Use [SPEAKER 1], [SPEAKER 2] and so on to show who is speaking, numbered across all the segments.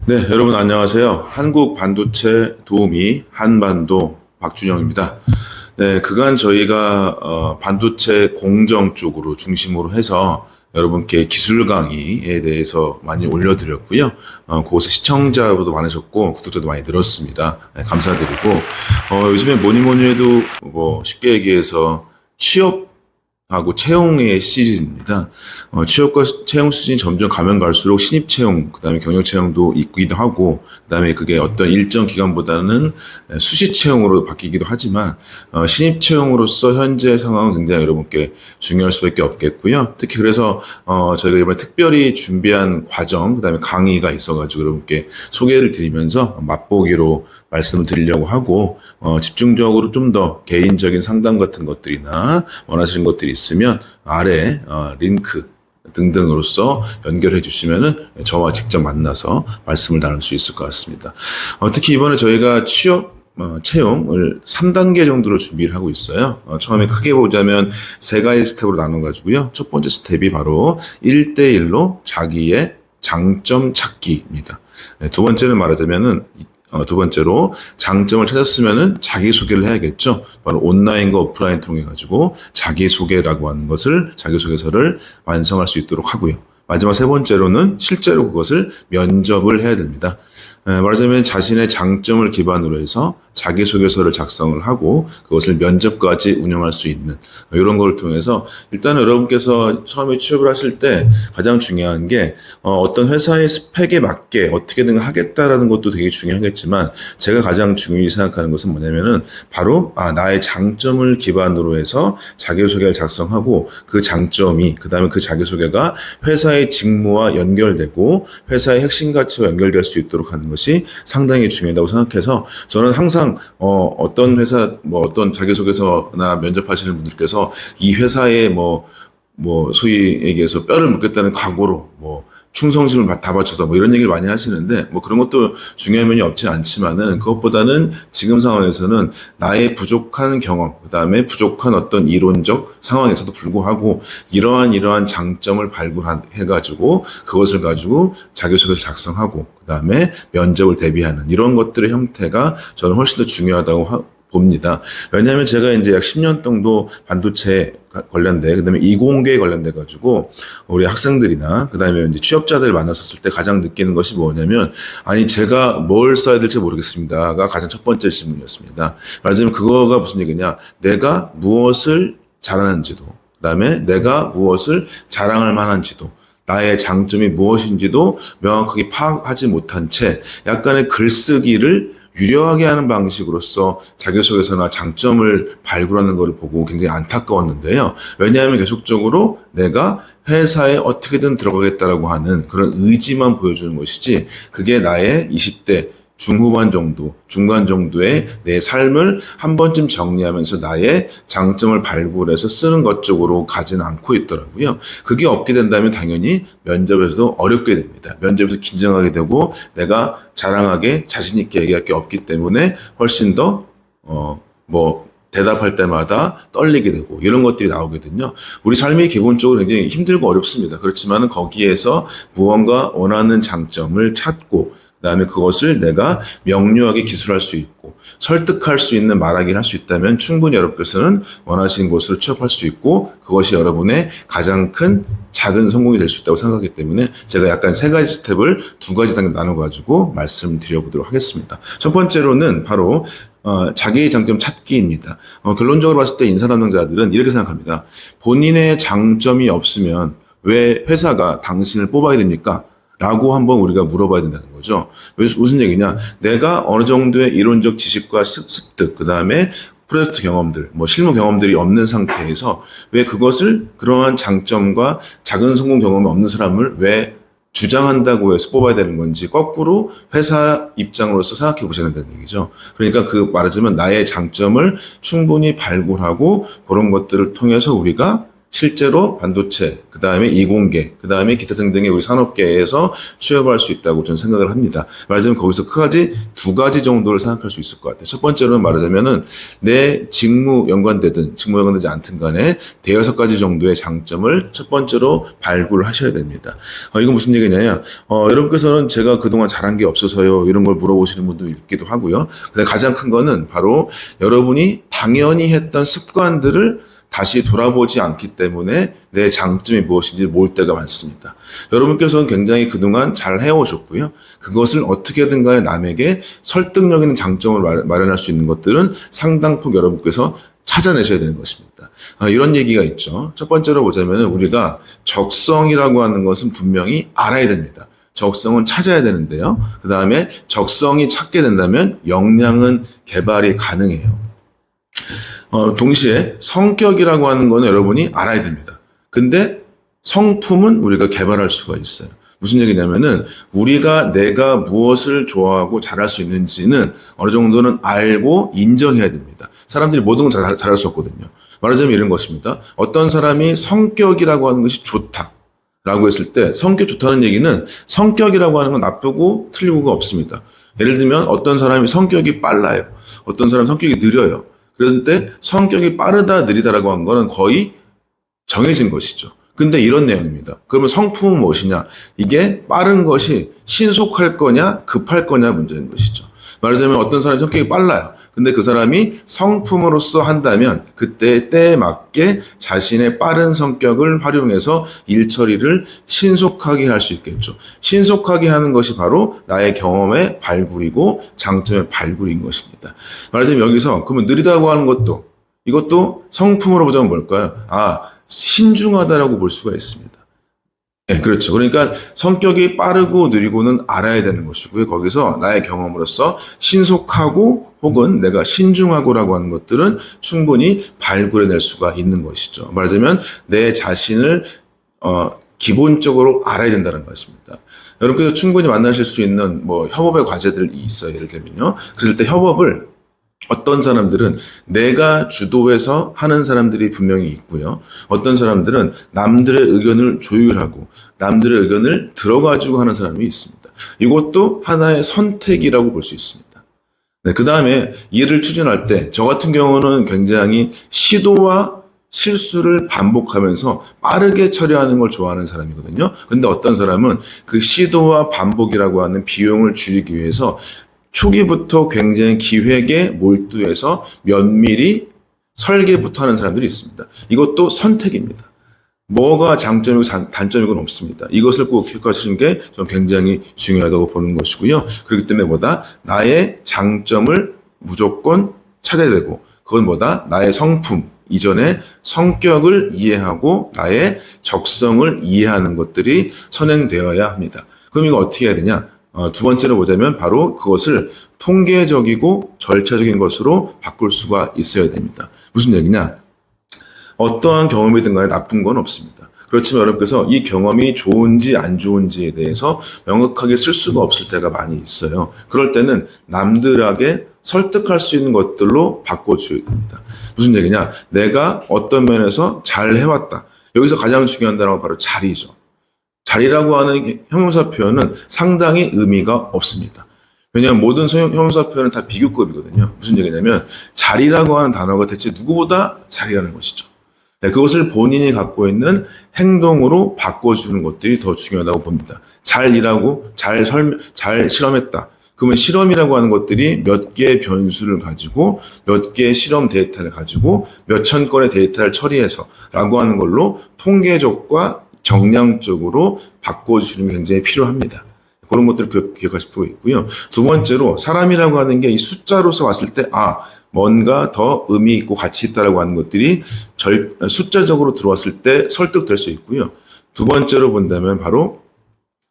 [SPEAKER 1] 네, 여러분 안녕하세요. 한국 반도체 도우미 한반도 박준영입니다. 네, 그간 저희가 반도체 공정 쪽으로 중심으로 해서 여러분께 기술 강의에 대해서 많이 올려드렸고요. 그곳에 시청자도 많으셨고 구독자도 많이 늘었습니다. 네, 감사드리고 요즘에 뭐니 뭐니 해도 뭐 쉽게 얘기해서 취업하고 채용의 시즌입니다. 취업과 채용 시즌이 점점 가면 갈수록 신입 채용, 그 다음에 경력 채용도 있기도 하고, 그 다음에 그게 어떤 일정 기간보다는 수시 채용으로 바뀌기도 하지만, 신입 채용으로서 현재 상황은 굉장히 여러분께 중요할 수밖에 없겠고요. 특히 그래서, 저희가 이번에 특별히 준비한 과정, 그 다음에 강의가 있어가지고 여러분께 소개를 드리면서 맛보기로 말씀을 드리려고 하고, 집중적으로 좀 더 개인적인 상담 같은 것들이나 원하시는 것들이 있으면 아래 링크 등등으로써 연결해 주시면은 저와 직접 만나서 말씀을 나눌 수 있을 것 같습니다. 특히 이번에 저희가 취업 채용을 3단계 정도로 준비를 하고 있어요. 처음에 크게 보자면 세 가지 스텝으로 나눠가지고요. 첫 번째 스텝이 바로 1대1로 자기의 장점 찾기입니다. 두 번째는 말하자면은 두 번째로 장점을 찾았으면은 자기소개를 해야겠죠. 바로 온라인과 오프라인 통해 가지고 자기소개라고 하는 것을 자기소개서를 완성할 수 있도록 하고요. 마지막 세 번째로는 실제로 그것을 면접을 해야 됩니다. 말하자면 자신의 장점을 기반으로 해서 자기소개서를 작성을 하고 그것을 면접까지 운영할 수 있는 이런 걸 통해서 일단 여러분께서 처음에 취업을 하실 때 가장 중요한 게 어떤 회사의 스펙에 맞게 어떻게든 하겠다라는 것도 되게 중요하겠지만 제가 가장 중요히 생각하는 것은 뭐냐면은 바로 나의 장점을 기반으로 해서 자기소개를 작성하고 그 장점이 그다음에 그 자기소개가 회사의 직무와 연결되고 회사의 핵심 가치와 연결될 수 있도록 하는 것이 상당히 중요하다고 생각해서 저는 항상 어떤 회사 어떤 자기소개서나 면접하시는 분들께서 이 회사에 소위 얘기해서 뼈를 묻겠다는 각오로 충성심을 다 바쳐서 이런 얘기를 많이 하시는데 그런 것도 중요한 면이 없지 않지만은 그것보다는 지금 상황에서는 나의 부족한 경험, 그다음에 부족한 어떤 이론적 상황에서도 불구하고 이러한 장점을 발굴해가지고 그것을 가지고 자기소개를 작성하고 그다음에 면접을 대비하는 이런 것들의 형태가 저는 훨씬 더 중요하다고 봅니다. 왜냐하면 제가 이제 약 10년 정도 반도체 관련돼, 그다음에 이공계에 관련돼 가지고 우리 학생들이나 그다음에 이제 취업자들 만났었을 때 가장 느끼는 것이 뭐냐면 제가 뭘 써야 될지 모르겠습니다가 가장 첫 번째 질문이었습니다. 말하자면 그거가 무슨 얘기냐? 내가 무엇을 잘하는지도, 그다음에 내가 무엇을 자랑할 만한지도. 나의 장점이 무엇인지도 명확하게 파악하지 못한 채 약간의 글쓰기를 유려하게 하는 방식으로서 자기소개서나 장점을 발굴하는 것을 보고 굉장히 안타까웠는데요. 왜냐하면 계속적으로 내가 회사에 어떻게든 들어가겠다라고 하는 그런 의지만 보여주는 것이지 그게 나의 20대 중후반 정도, 중간 정도의 내 삶을 한 번쯤 정리하면서 나의 장점을 발굴해서 쓰는 것 쪽으로 가지는 않고 있더라고요. 그게 없게 된다면 당연히 면접에서도 어렵게 됩니다. 면접에서 긴장하게 되고 내가 자랑하게 자신 있게 얘기할 게 없기 때문에 훨씬 더 대답할 때마다 떨리게 되고 이런 것들이 나오거든요. 우리 삶이 기본적으로 굉장히 힘들고 어렵습니다. 그렇지만 거기에서 무언가 원하는 장점을 찾고 그다음에 그것을 내가 명료하게 기술할 수 있고 설득할 수 있는 말하기를 할 수 있다면 충분히 여러분께서는 원하시는 곳으로 취업할 수 있고 그것이 여러분의 가장 큰 작은 성공이 될 수 있다고 생각하기 때문에 제가 약간 세 가지 스텝을 두 가지 단계 나눠가지고 말씀드려보도록 하겠습니다. 첫 번째로는 바로 자기의 장점 찾기입니다. 결론적으로 봤을 때 인사 담당자들은 이렇게 생각합니다. 본인의 장점이 없으면 왜 회사가 당신을 뽑아야 됩니까? 라고 한번 우리가 물어봐야 된다는 거죠. 무슨 얘기냐? 내가 어느 정도의 이론적 지식과 습득, 그 다음에 프로젝트 경험들, 실무 경험들이 없는 상태에서 왜 그것을 그러한 장점과 작은 성공 경험이 없는 사람을 왜 주장한다고 해서 뽑아야 되는 건지 거꾸로 회사 입장으로서 생각해 보셔야 된다는 얘기죠. 그러니까 말하자면 나의 장점을 충분히 발굴하고 그런 것들을 통해서 우리가 실제로 반도체, 그 다음에 이공계, 그 다음에 기타 등등의 우리 산업계에서 취업할 수 있다고 저는 생각을 합니다. 말하자면 거기서 크게 두 가지 정도를 생각할 수 있을 것 같아요. 첫 번째로는 말하자면은 내 직무 연관되든 직무 연관되지 않든 간에 대여섯 가지 정도의 장점을 첫 번째로 발굴을 하셔야 됩니다. 이건 무슨 얘기냐면 여러분께서는 제가 그동안 잘한 게 없어서요 이런 걸 물어보시는 분도 있기도 하고요. 근데 가장 큰 거는 바로 여러분이 당연히 했던 습관들을 다시 돌아보지 않기 때문에 내 장점이 무엇인지 모를 때가 많습니다. 여러분께서는 굉장히 그동안 잘 해오셨고요. 그것을 어떻게든 간에 남에게 설득력 있는 장점을 마련할 수 있는 것들은 상당폭 여러분께서 찾아내셔야 되는 것입니다. 이런 얘기가 있죠. 첫 번째로 보자면 우리가 적성이라고 하는 것은 분명히 알아야 됩니다. 적성은 찾아야 되는데요. 그 다음에 적성이 찾게 된다면 역량은 개발이 가능해요. 동시에 성격이라고 하는 거는 여러분이 알아야 됩니다. 근데 성품은 우리가 개발할 수가 있어요. 무슨 얘기냐면은 내가 무엇을 좋아하고 잘할 수 있는지는 어느 정도는 알고 인정해야 됩니다. 사람들이 모든 건 잘할 수 없거든요. 말하자면 이런 것입니다. 어떤 사람이 성격이라고 하는 것이 좋다라고 했을 때 성격 좋다는 얘기는 성격이라고 하는 건 나쁘고 틀리고가 없습니다. 예를 들면 어떤 사람이 성격이 빨라요. 어떤 사람은 성격이 느려요. 그럴 때 성격이 빠르다 느리다라고 한 거는 거의 정해진 것이죠. 근데 이런 내용입니다. 그러면 성품은 무엇이냐? 이게 빠른 것이 신속할 거냐 급할 거냐 문제인 것이죠. 말하자면 어떤 사람이 성격이 빨라요. 근데 그 사람이 성품으로서 한다면 그때 때에 맞게 자신의 빠른 성격을 활용해서 일 처리를 신속하게 할 수 있겠죠. 신속하게 하는 것이 바로 나의 경험의 발굴이고 장점의 발굴인 것입니다. 말하자면 여기서 그러면 느리다고 하는 것도 이것도 성품으로 보자면 뭘까요? 신중하다라고 볼 수가 있습니다. 네, 그렇죠. 그러니까 성격이 빠르고 느리고는 알아야 되는 것이고요. 거기서 나의 경험으로서 신속하고 혹은 내가 신중하고라고 하는 것들은 충분히 발굴해낼 수가 있는 것이죠. 말하자면 내 자신을 기본적으로 알아야 된다는 것입니다. 여러분께서 충분히 만나실 수 있는 협업의 과제들이 있어요. 예를 들면요. 그럴 때 협업을 어떤 사람들은 내가 주도해서 하는 사람들이 분명히 있고요. 어떤 사람들은 남들의 의견을 조율하고 남들의 의견을 들어가지고 하는 사람이 있습니다. 이것도 하나의 선택이라고 볼 수 있습니다. 네, 그 다음에 일을 추진할 때 저 같은 경우는 굉장히 시도와 실수를 반복하면서 빠르게 처리하는 걸 좋아하는 사람이거든요. 근데 어떤 사람은 그 시도와 반복이라고 하는 비용을 줄이기 위해서 초기부터 굉장히 기획에 몰두해서 면밀히 설계부터 하는 사람들이 있습니다. 이것도 선택입니다. 뭐가 장점이고 단점이고는 없습니다. 이것을 꼭 기억하시는 게 좀 굉장히 중요하다고 보는 것이고요. 그렇기 때문에 나의 장점을 무조건 찾아야 되고 그건 나의 성품 이전에 성격을 이해하고 나의 적성을 이해하는 것들이 선행되어야 합니다. 그럼 이거 어떻게 해야 되냐? 두 번째로 보자면 바로 그것을 통계적이고 절차적인 것으로 바꿀 수가 있어야 됩니다. 무슨 얘기냐? 어떠한 경험이든 간에 나쁜 건 없습니다. 그렇지만 여러분께서 이 경험이 좋은지 안 좋은지에 대해서 명확하게 쓸 수가 없을 때가 많이 있어요. 그럴 때는 남들에게 설득할 수 있는 것들로 바꿔줘야 됩니다. 무슨 얘기냐? 내가 어떤 면에서 잘 해왔다. 여기서 가장 중요한 단어가 바로 자리죠. 자리라고 하는 형용사 표현은 상당히 의미가 없습니다. 왜냐하면 모든 형용사 표현은 다 비교급이거든요. 무슨 얘기냐면 자리라고 하는 단어가 대체 누구보다 자리라는 것이죠. 네, 그것을 본인이 갖고 있는 행동으로 바꿔주는 것들이 더 중요하다고 봅니다. 잘 일하고 잘 실험했다. 그러면 실험이라고 하는 것들이 몇 개의 변수를 가지고 몇 개의 실험 데이터를 가지고 몇천 건의 데이터를 처리해서 라고 하는 걸로 통계적과 정량적으로 바꿔주는 게 굉장히 필요합니다. 그런 것들을 기억하실 필요가 있고요. 두 번째로 사람이라고 하는 게 이 숫자로서 봤을 때 뭔가 더 의미 있고 가치 있다라고 하는 것들이 숫자적으로 들어왔을 때 설득될 수 있고요. 두 번째로 본다면 바로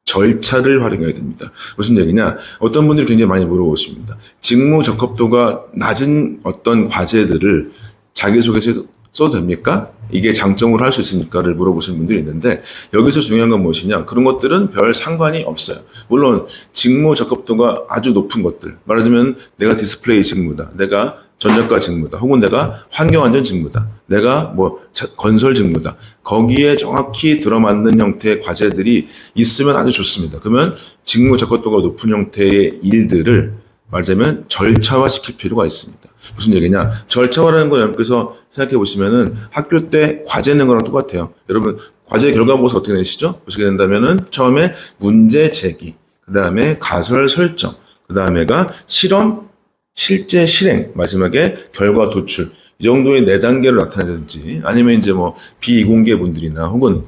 [SPEAKER 1] 절차를 활용해야 됩니다. 무슨 얘기냐? 어떤 분들이 굉장히 많이 물어보십니다. 직무 적합도가 낮은 어떤 과제들을 자기소개서에 써도 됩니까? 이게 장점으로 할 수 있습니까를 물어보시는 분들이 있는데 여기서 중요한 건 무엇이냐? 그런 것들은 별 상관이 없어요. 물론 직무 적합도가 아주 높은 것들, 말하자면 내가 디스플레이 직무다, 내가 전작가 직무다. 혹은 내가 환경안전 직무다. 내가 뭐 건설 직무다. 거기에 정확히 들어맞는 형태의 과제들이 있으면 아주 좋습니다. 그러면 직무 적합도가 높은 형태의 일들을 말하자면 절차화시킬 필요가 있습니다. 무슨 얘기냐? 절차화라는 걸 여러분께서 생각해 보시면은 학교 때 과제 낸 거랑 똑같아요. 여러분 과제 결과 보고서 어떻게 내시죠? 보시게 된다면은 처음에 문제 제기, 그 다음에 가설 설정, 그 다음에가 실험, 실제 실행, 마지막에 결과 도출. 이 정도의 4단계로 나타내든지 아니면 이제 뭐 비공개 분들이나 혹은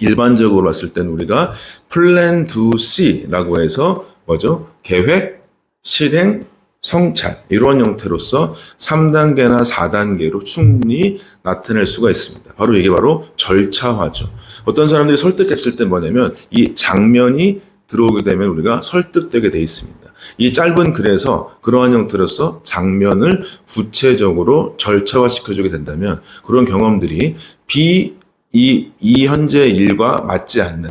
[SPEAKER 1] 일반적으로 봤을 때는 우리가 플랜 투 C라고 해서 뭐죠? 계획, 실행, 성찰 이런 형태로서 3단계나 4단계로 충분히 나타낼 수가 있습니다. 바로 이게 바로 절차화죠. 어떤 사람들이 설득했을 때 뭐냐면 이 장면이 들어오게 되면 우리가 설득되게 돼 있습니다. 이 짧은 글에서 그러한 형태로서 장면을 구체적으로 절차화시켜주게 된다면 그런 경험들이 이 현재 일과 맞지 않는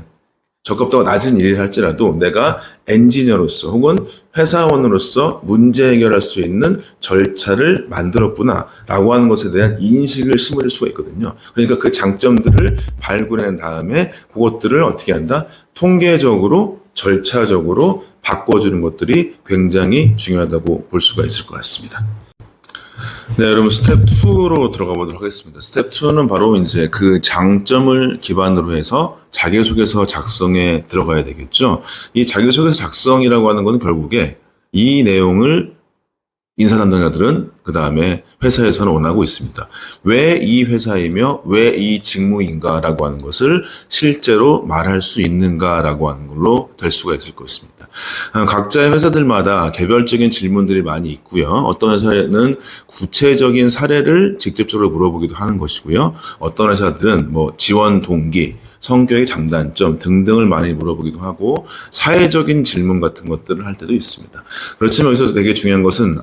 [SPEAKER 1] 적합도가 낮은 일을 할지라도 내가 엔지니어로서 혹은 회사원으로서 문제 해결할 수 있는 절차를 만들었구나 라고 하는 것에 대한 인식을 심을 수가 있거든요. 그러니까 그 장점들을 발굴해낸 다음에 그것들을 어떻게 한다? 통계적으로 절차적으로 바꿔주는 것들이 굉장히 중요하다고 볼 수가 있을 것 같습니다. 네, 여러분 스텝 2로 들어가 보도록 하겠습니다. 스텝 2는 바로 이제 그 장점을 기반으로 해서 자기소개서 작성에 들어가야 되겠죠. 이 자기소개서 작성이라고 하는 것은 결국에 이 내용을 인사 담당자들은 그 다음에 회사에서는 원하고 있습니다. 왜 이 회사이며 왜 이 직무인가라고 하는 것을 실제로 말할 수 있는가라고 하는 걸로 될 수가 있을 것입니다. 각자의 회사들마다 개별적인 질문들이 많이 있고요. 어떤 회사는 구체적인 사례를 직접적으로 물어보기도 하는 것이고요. 어떤 회사들은 뭐 지원 동기, 성격의 장단점 등등을 많이 물어보기도 하고 사회적인 질문 같은 것들을 할 때도 있습니다. 그렇지만 여기서 되게 중요한 것은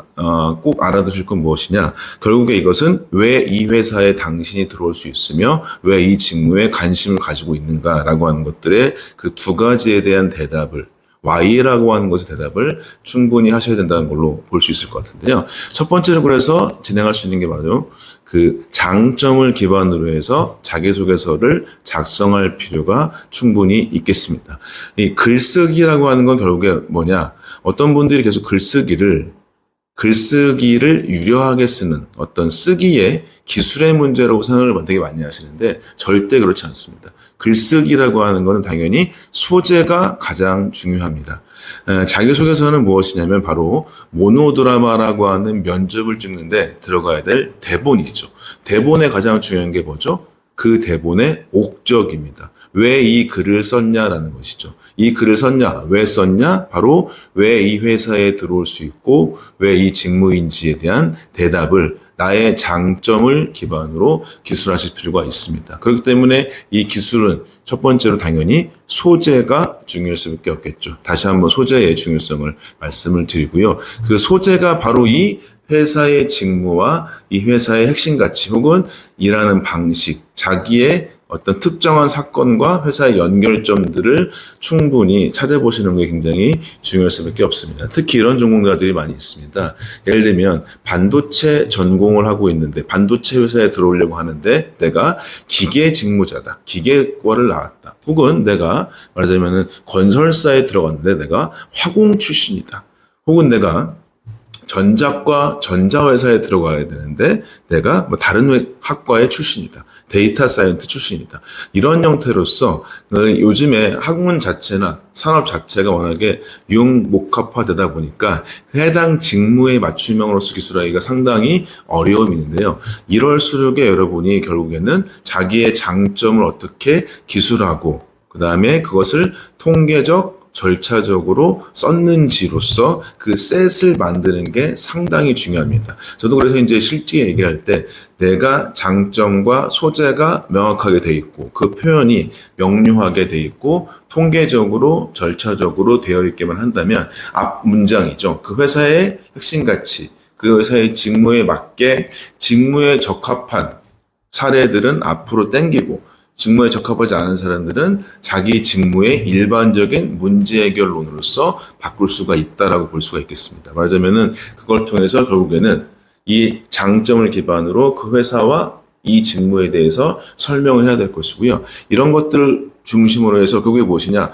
[SPEAKER 1] 꼭 알아두실 건 무엇이냐. 결국에 이것은 왜 이 회사에 당신이 들어올 수 있으며 왜 이 직무에 관심을 가지고 있는가라고 하는 것들의 그 두 가지에 대한 대답을 Y라고 하는 것의 대답을 충분히 하셔야 된다는 걸로 볼 수 있을 것 같은데요. 첫 번째로 그래서 진행할 수 있는 게 바로 그 장점을 기반으로 해서 자기소개서를 작성할 필요가 충분히 있겠습니다. 이 글쓰기라고 하는 건 결국에 뭐냐? 어떤 분들이 계속 글쓰기를 유려하게 쓰는 어떤 쓰기의 기술의 문제라고 생각을 되게 많이 하시는데 절대 그렇지 않습니다. 글쓰기라고 하는 것은 당연히 소재가 가장 중요합니다. 자기소개서는 무엇이냐면 바로 모노드라마라고 하는 면접을 찍는데 들어가야 될 대본이죠. 대본에 가장 중요한 게 뭐죠? 그 대본의 옥적입니다. 왜 이 글을 썼냐라는 것이죠. 이 글을 썼냐? 왜 썼냐? 바로 왜 이 회사에 들어올 수 있고 왜 이 직무인지에 대한 대답을 나의 장점을 기반으로 기술하실 필요가 있습니다. 그렇기 때문에 이 기술은 첫 번째로 당연히 소재가 중요할 수밖에 없겠죠. 다시 한번 소재의 중요성을 말씀을 드리고요. 그 소재가 바로 이 회사의 직무와 이 회사의 핵심 가치 혹은 일하는 방식, 자기의 어떤 특정한 사건과 회사의 연결점들을 충분히 찾아보시는 게 굉장히 중요할 수밖에 없습니다. 특히 이런 전공자들이 많이 있습니다. 예를 들면 반도체 전공을 하고 있는데 반도체 회사에 들어오려고 하는데 내가 기계 직무자다. 기계과를 나왔다. 혹은 내가 말하자면 건설사에 들어갔는데 내가 화공 출신이다. 혹은 내가 전작과 전자회사에 들어가야 되는데 내가 뭐 다른 학과의 출신이다. 데이터 사이언트 출신이다. 이런 형태로서 요즘에 학문 자체나 산업 자체가 워낙에 융목합화되다 보니까 해당 직무의 맞춤형으로서 기술하기가 상당히 어려움이 있는데요. 이럴수록에 여러분이 결국에는 자기의 장점을 어떻게 기술하고 그 다음에 그것을 통계적 절차적으로 썼는지로서 그 셋을 만드는 게 상당히 중요합니다. 저도 그래서 이제 실제 얘기할 때 내가 장점과 소재가 명확하게 돼 있고 그 표현이 명료하게 돼 있고 통계적으로 절차적으로 되어 있게만 한다면 앞 문장이죠. 그 회사의 핵심 가치, 그 회사의 직무에 맞게 직무에 적합한 사례들은 앞으로 땡기고 직무에 적합하지 않은 사람들은 자기 직무의 일반적인 문제 해결론으로서 바꿀 수가 있다라고 볼 수가 있겠습니다. 말하자면은 그걸 통해서 결국에는 이 장점을 기반으로 그 회사와 이 직무에 대해서 설명을 해야 될 것이고요. 이런 것들을 중심으로 해서 그게 무엇이냐?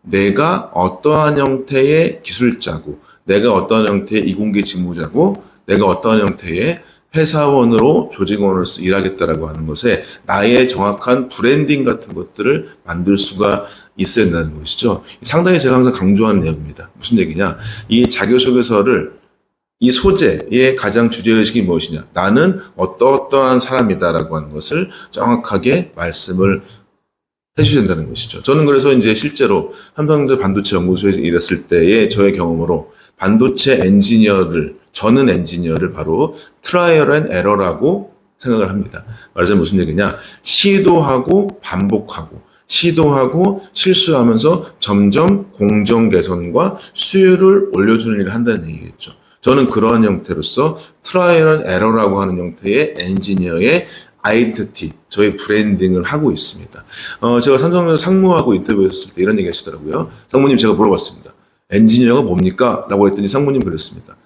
[SPEAKER 1] 내가 어떠한 형태의 기술자고, 내가 어떠한 형태의 이공계 직무자고, 내가 어떠한 형태의 회사원으로 조직원으로서 일하겠다라고 하는 것에 나의 정확한 브랜딩 같은 것들을 만들 수가 있어야 된다는 것이죠. 상당히 제가 항상 강조하는 내용입니다. 무슨 얘기냐? 이 자기소개서를 이 소재의 가장 주제의식이 무엇이냐? 나는 어떠한 사람이다라고 하는 것을 정확하게 말씀을 해주셔야 된다는 것이죠. 저는 그래서 이제 실제로 삼성전자 반도체 연구소에서 일했을 때의 저의 경험으로 반도체 저는 엔지니어를 바로 트라이얼 앤 에러라고 생각을 합니다. 말하자면 무슨 얘기냐? 시도하고 반복하고 시도하고 실수하면서 점점 공정 개선과 수율을 올려주는 일을 한다는 얘기겠죠. 저는 그러한 형태로서 트라이얼 앤 에러라고 하는 형태의 엔지니어의 아이덴티티, 저의 브랜딩을 하고 있습니다. 제가 삼성전자 상무하고 인터뷰했을 때 이런 얘기 하시더라고요. 상무님, 제가 물어봤습니다. 엔지니어가 뭡니까? 라고 했더니 상무님 그랬습니다.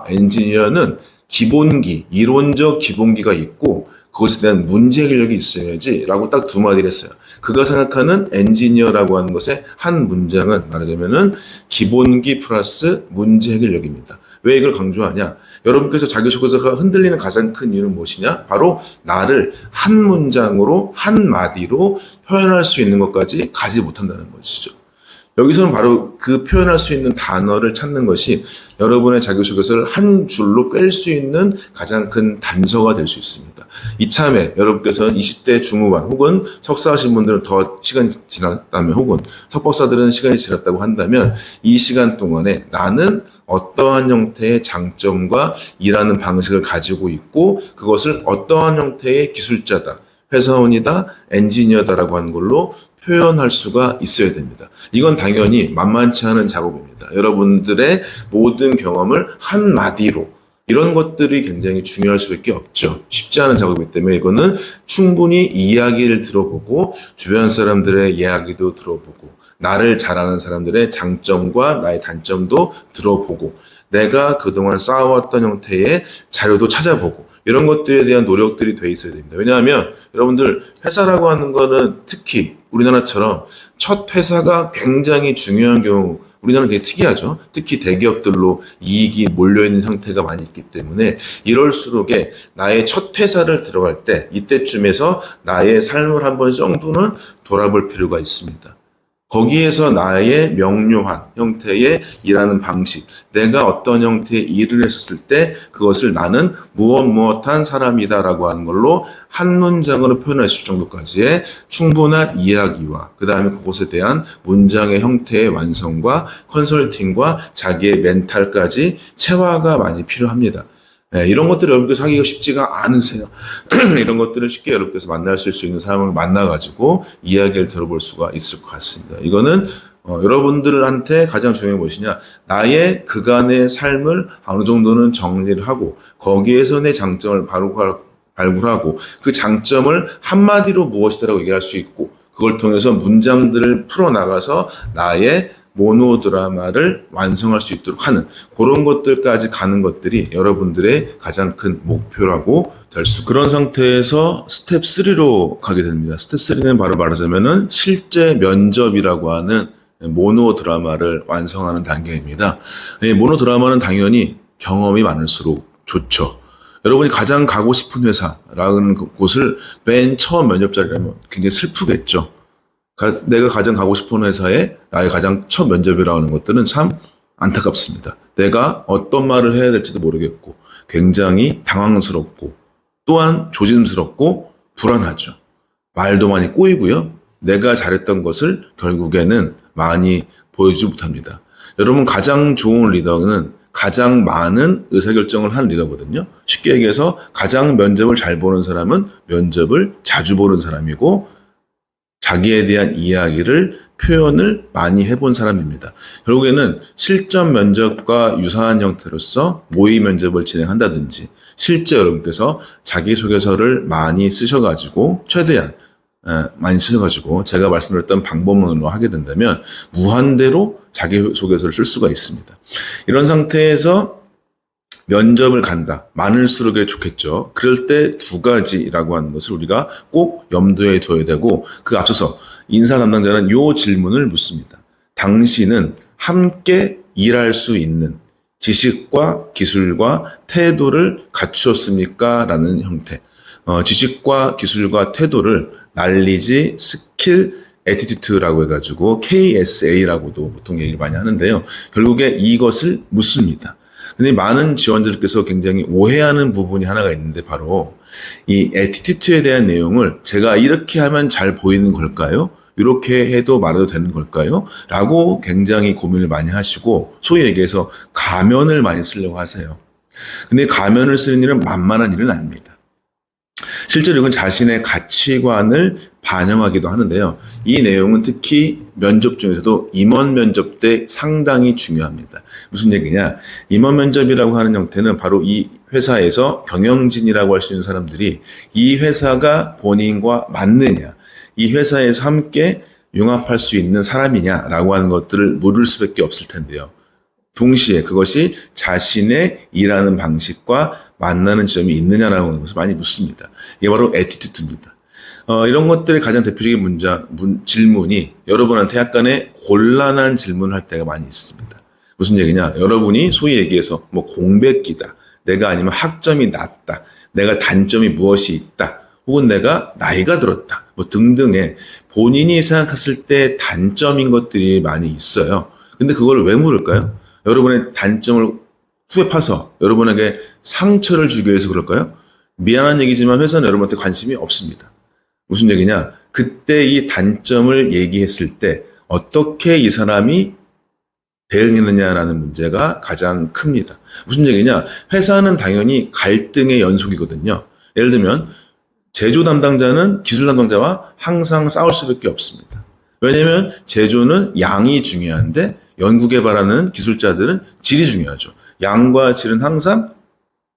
[SPEAKER 1] 엔지니어는 기본기, 이론적 기본기가 있고 그것에 대한 문제 해결력이 있어야지 라고 딱 두 마디를 했어요. 그가 생각하는 엔지니어라고 하는 것의 한 문장은 말하자면은 기본기 플러스 문제 해결력입니다. 왜 이걸 강조하냐? 여러분께서 자기소개서가 흔들리는 가장 큰 이유는 무엇이냐? 바로 나를 한 문장으로, 한 마디로 표현할 수 있는 것까지 가지 못한다는 것이죠. 여기서는 바로 그 표현할 수 있는 단어를 찾는 것이 여러분의 자기소개서를 한 줄로 꿰일 수 있는 가장 큰 단서가 될 수 있습니다. 이참에 여러분께서는 20대 중후반 혹은 석사하신 분들은 더 시간이 지났다면 혹은 석박사들은 시간이 지났다고 한다면 이 시간 동안에 나는 어떠한 형태의 장점과 일하는 방식을 가지고 있고 그것을 어떠한 형태의 기술자다, 회사원이다, 엔지니어다라고 하는 걸로 표현할 수가 있어야 됩니다. 이건 당연히 만만치 않은 작업입니다. 여러분들의 모든 경험을 한마디로 이런 것들이 굉장히 중요할 수밖에 없죠. 쉽지 않은 작업이기 때문에 이거는 충분히 이야기를 들어보고 주변 사람들의 이야기도 들어보고 나를 잘 아는 사람들의 장점과 나의 단점도 들어보고 내가 그동안 쌓아왔던 형태의 자료도 찾아보고 이런 것들에 대한 노력들이 돼 있어야 됩니다. 왜냐하면 여러분들 회사라고 하는 거는 특히 우리나라처럼 첫 회사가 굉장히 중요한 경우 우리나라는 되게 특이하죠. 특히 대기업들로 이익이 몰려있는 형태가 많이 있기 때문에 이럴수록에 나의 첫 회사를 들어갈 때 이때쯤에서 나의 삶을 한 번 정도는 돌아볼 필요가 있습니다. 거기에서 나의 명료한 형태의 일하는 방식, 내가 어떤 형태의 일을 했었을 때 그것을 나는 무엇한 사람이다라고 하는 걸로 한 문장으로 표현할 수 있을 정도까지의 충분한 이야기와 그 다음에 그것에 대한 문장의 형태의 완성과 컨설팅과 자기의 멘탈까지 체화가 많이 필요합니다. 네, 이런 것들을 여러분께서 하기가 쉽지가 않으세요. 이런 것들을 쉽게 여러분께서 만나실 수 있는 사람을 만나가지고 이야기를 들어볼 수가 있을 것 같습니다. 이거는 여러분들한테 가장 중요한 것이냐, 나의 그간의 삶을 어느 정도는 정리를 하고 거기에서 내 장점을 발굴하고 그 장점을 한마디로 무엇이다라고 얘기할 수 있고 그걸 통해서 문장들을 풀어나가서 나의 모노드라마를 완성할 수 있도록 하는 그런 것들까지 가는 것들이 여러분들의 가장 큰 목표라고 될 수. 그런 상태에서 스텝 3로 가게 됩니다. 스텝 3는 바로 말하자면은 실제 면접이라고 하는 모노드라마를 완성하는 단계입니다. 이 모노드라마는 당연히 경험이 많을수록 좋죠. 여러분이 가장 가고 싶은 회사라는 곳을 맨 처음 면접 자리라면 굉장히 슬프겠죠. 내가 가장 가고 싶은 회사에 나의 가장 첫 면접이라고 하는 것들은 참 안타깝습니다. 내가 어떤 말을 해야 될지도 모르겠고 굉장히 당황스럽고 또한 조심스럽고 불안하죠. 말도 많이 꼬이고요. 내가 잘했던 것을 결국에는 많이 보여주지 못합니다. 여러분 가장 좋은 리더는 가장 많은 의사결정을 한 리더거든요. 쉽게 얘기해서 가장 면접을 잘 보는 사람은 면접을 자주 보는 사람이고 자기에 대한 이야기를 표현을 많이 해본 사람입니다. 결국에는 실전 면접과 유사한 형태로서 모의 면접을 진행한다든지 실제 여러분께서 자기소개서를 많이 쓰셔가지고 최대한 많이 쓰셔가지고 제가 말씀드렸던 방법론으로 하게 된다면 무한대로 자기소개서를 쓸 수가 있습니다. 이런 상태에서 면접을 간다. 많을수록 좋겠죠. 그럴 때 두 가지라고 하는 것을 우리가 꼭 염두에 둬야 되고, 그 앞서서 인사 담당자는 요 질문을 묻습니다. 당신은 함께 일할 수 있는 지식과 기술과 태도를 갖추었습니까? 라는 형태. 지식과 기술과 태도를 날리지 스킬 애티튜드라고 해가지고 KSA라고도 보통 얘기를 많이 하는데요. 결국에 이것을 묻습니다. 근데 많은 지원자들께서 굉장히 오해하는 부분이 하나가 있는데, 바로 이 애티튜드에 대한 내용을 제가 이렇게 하면 잘 보이는 걸까요? 이렇게 해도 말해도 되는 걸까요? 라고 굉장히 고민을 많이 하시고, 소위 얘기해서 가면을 많이 쓰려고 하세요. 근데 가면을 쓰는 일은 만만한 일은 아닙니다. 실제로 이건 자신의 가치관을 반영하기도 하는데요. 이 내용은 특히 면접 중에서도 임원 면접 때 상당히 중요합니다. 무슨 얘기냐? 임원 면접이라고 하는 형태는 바로 이 회사에서 경영진이라고 할 수 있는 사람들이 이 회사가 본인과 맞느냐, 이 회사에서 함께 융합할 수 있는 사람이냐라고 하는 것들을 물을 수밖에 없을 텐데요. 동시에 그것이 자신의 일하는 방식과 만나는 점이 있느냐라고 하는 것을 많이 묻습니다. 이게 바로 애티튜드입니다. 이런 것들의 가장 대표적인 질문이 여러분한테 약간의 곤란한 질문을 할 때가 많이 있습니다. 무슨 얘기냐? 여러분이 소위 얘기해서 뭐 공백기다, 내가 아니면 학점이 낮다, 내가 단점이 무엇이 있다, 혹은 내가 나이가 들었다, 뭐 등등의 본인이 생각했을 때 단점인 것들이 많이 있어요. 근데 그걸 왜 물을까요? 여러분의 단점을 후에 파서 여러분에게 상처를 주기 위해서 그럴까요? 미안한 얘기지만 회사는 여러분한테 관심이 없습니다. 무슨 얘기냐? 그때 이 단점을 얘기했을 때 어떻게 이 사람이 대응했느냐라는 문제가 가장 큽니다. 무슨 얘기냐? 회사는 당연히 갈등의 연속이거든요. 예를 들면 제조 담당자는 기술 담당자와 항상 싸울 수밖에 없습니다. 왜냐하면 제조는 양이 중요한데 연구개발하는 기술자들은 질이 중요하죠. 양과 질은 항상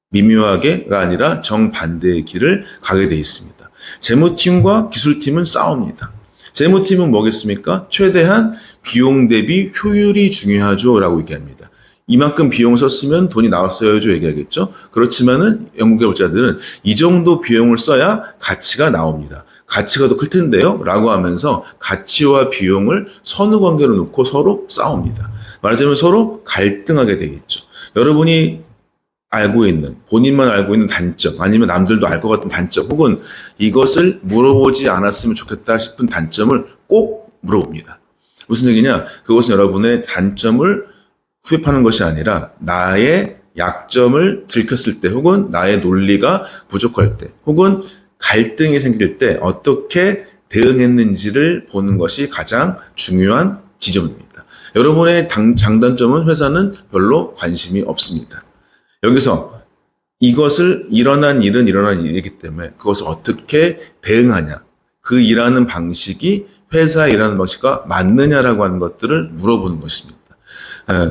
[SPEAKER 1] 미묘하게가 아니라 정반대의 길을 가게 돼 있습니다. 재무팀과 기술팀은 싸웁니다. 재무팀은 뭐겠습니까? 최대한 비용 대비 효율이 중요하죠 라고 얘기합니다. 이만큼 비용을 썼으면 돈이 나왔어야죠 얘기하겠죠. 그렇지만은 연구개발자들은 이 정도 비용을 써야 가치가 나옵니다. 가치가 더 클 텐데요 라고 하면서 가치와 비용을 선후관계로 놓고 서로 싸웁니다. 말하자면 서로 갈등하게 되겠죠. 여러분이 알고 있는, 본인만 알고 있는 단점, 아니면 남들도 알 것 같은 단점, 혹은 이것을 물어보지 않았으면 좋겠다 싶은 단점을 꼭 물어봅니다. 무슨 얘기냐? 그것은 여러분의 단점을 후회 파는 것이 아니라 나의 약점을 들켰을 때, 혹은 나의 논리가 부족할 때, 혹은 갈등이 생길 때 어떻게 대응했는지를 보는 것이 가장 중요한 지점입니다. 여러분의 장단점은 회사는 별로 관심이 없습니다. 여기서 이것을 일어난 일이기 때문에 그것을 어떻게 대응하냐, 그 일하는 방식이 회사의 일하는 방식과 맞느냐라고 하는 것들을 물어보는 것입니다.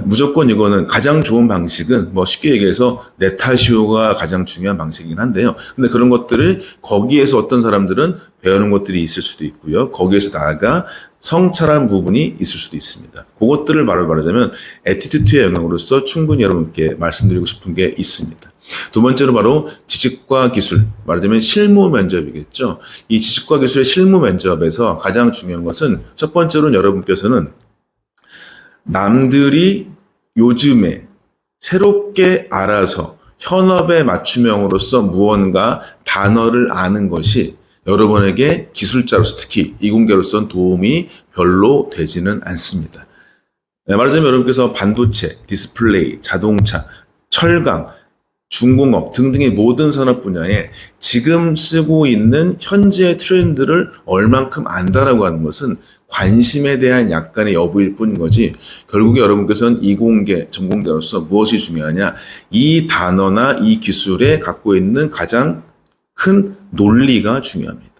[SPEAKER 1] 무조건 이거는 가장 좋은 방식은 뭐 쉽게 얘기해서 네타시오가 가장 중요한 방식이긴 한데요. 근데 그런 것들을 거기에서 어떤 사람들은 배우는 것들이 있을 수도 있고요. 거기에서 나아가 성찰한 부분이 있을 수도 있습니다. 그것들을 말하자면 애티튜드의 영역으로서 충분히 여러분께 말씀드리고 싶은 게 있습니다. 두 번째로 바로 지식과 기술, 말하자면 실무 면접이겠죠. 이 지식과 기술의 실무 면접에서 가장 중요한 것은 첫 번째로는 여러분께서는 남들이 요즘에 새롭게 알아서 현업의 맞춤형으로서 무언가 단어를 아는 것이 여러분에게 기술자로서 특히 이공계로서는 도움이 별로 되지는 않습니다. 말하자면 여러분께서 반도체, 디스플레이, 자동차, 철강, 중공업 등등의 모든 산업 분야에 지금 쓰고 있는 현재의 트렌드를 얼만큼 안다라고 하는 것은 관심에 대한 약간의 여부일 뿐인 거지, 결국에 여러분께서는 이공계, 전공자로서 무엇이 중요하냐, 이 단어나 이 기술에 갖고 있는 가장 큰 논리가 중요합니다.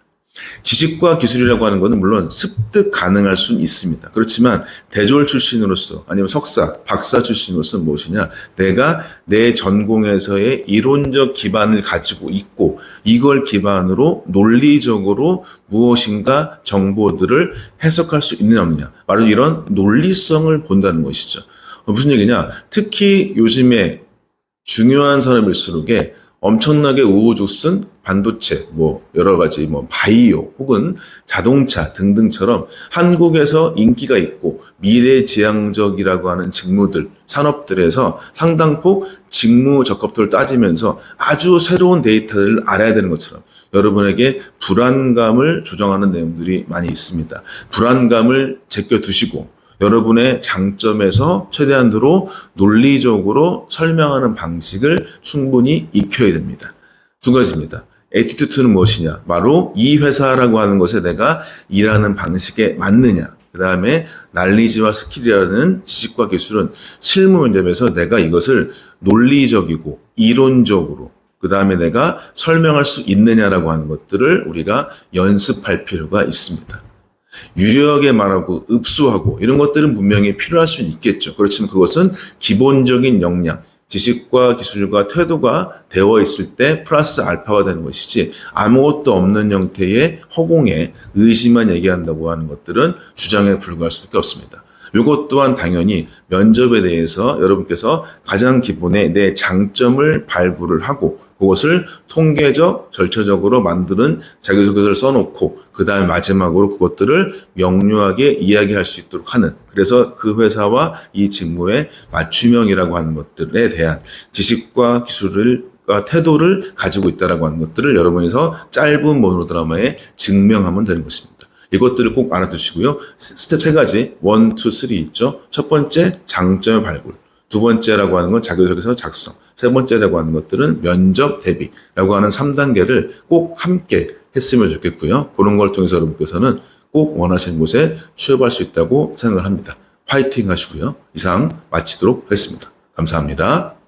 [SPEAKER 1] 지식과 기술이라고 하는 것은 물론 습득 가능할 수는 있습니다. 그렇지만 대졸 출신으로서 아니면 석사, 박사 출신으로서는 무엇이냐, 내가 내 전공에서의 이론적 기반을 가지고 있고 이걸 기반으로 논리적으로 무엇인가 정보들을 해석할 수 있느냐 없느냐, 바로 이런 논리성을 본다는 것이죠. 무슨 얘기냐, 특히 요즘에 중요한 산업일수록에 엄청나게 우후죽순 반도체, 여러 가지 바이오 혹은 자동차 등등처럼 한국에서 인기가 있고 미래지향적이라고 하는 직무들, 산업들에서 상당폭 직무 적합도를 따지면서 아주 새로운 데이터를 알아야 되는 것처럼 여러분에게 불안감을 조정하는 내용들이 많이 있습니다. 불안감을 제껴두시고 여러분의 장점에서 최대한으로 논리적으로 설명하는 방식을 충분히 익혀야 됩니다. 두 가지입니다. 애티튜드는 무엇이냐? 바로 이 회사라고 하는 것에 내가 일하는 방식에 맞느냐? 그 다음에 날리지와 스킬이라는 지식과 기술은 실무 면접에서 내가 이것을 논리적이고 이론적으로 그 다음에 내가 설명할 수 있느냐라고 하는 것들을 우리가 연습할 필요가 있습니다. 유려하게 말하고 읍소하고 이런 것들은 분명히 필요할 수는 있겠죠. 그렇지만 그것은 기본적인 역량, 지식과 기술과 태도가 되어 있을 때 플러스 알파가 되는 것이지 아무것도 없는 형태의 허공에 의지만 얘기한다고 하는 것들은 주장에 불과할 수밖에 없습니다. 이것 또한 당연히 면접에 대해서 여러분께서 가장 기본의 내 장점을 발굴을 하고 그것을 통계적, 절차적으로 만드는 자기소개서를 써놓고 그 다음 마지막으로 그것들을 명료하게 이야기할 수 있도록 하는 그래서 그 회사와 이 직무의 맞춤형이라고 하는 것들에 대한 지식과 기술을 태도를 가지고 있다라고 하는 것들을 여러분에서 짧은 모노드라마에 증명하면 되는 것입니다. 이것들을 꼭 알아두시고요. 스텝 세 가지, 1, 2, 3 있죠. 첫 번째, 장점의 발굴. 두 번째라고 하는 건 자기소개서 작성. 세 번째라고 하는 것들은 면접 대비라고 하는 3단계를 꼭 함께 했으면 좋겠고요. 그런 걸 통해서 여러분께서는 꼭 원하시는 곳에 취업할 수 있다고 생각을 합니다. 파이팅 하시고요. 이상 마치도록 하겠습니다. 감사합니다.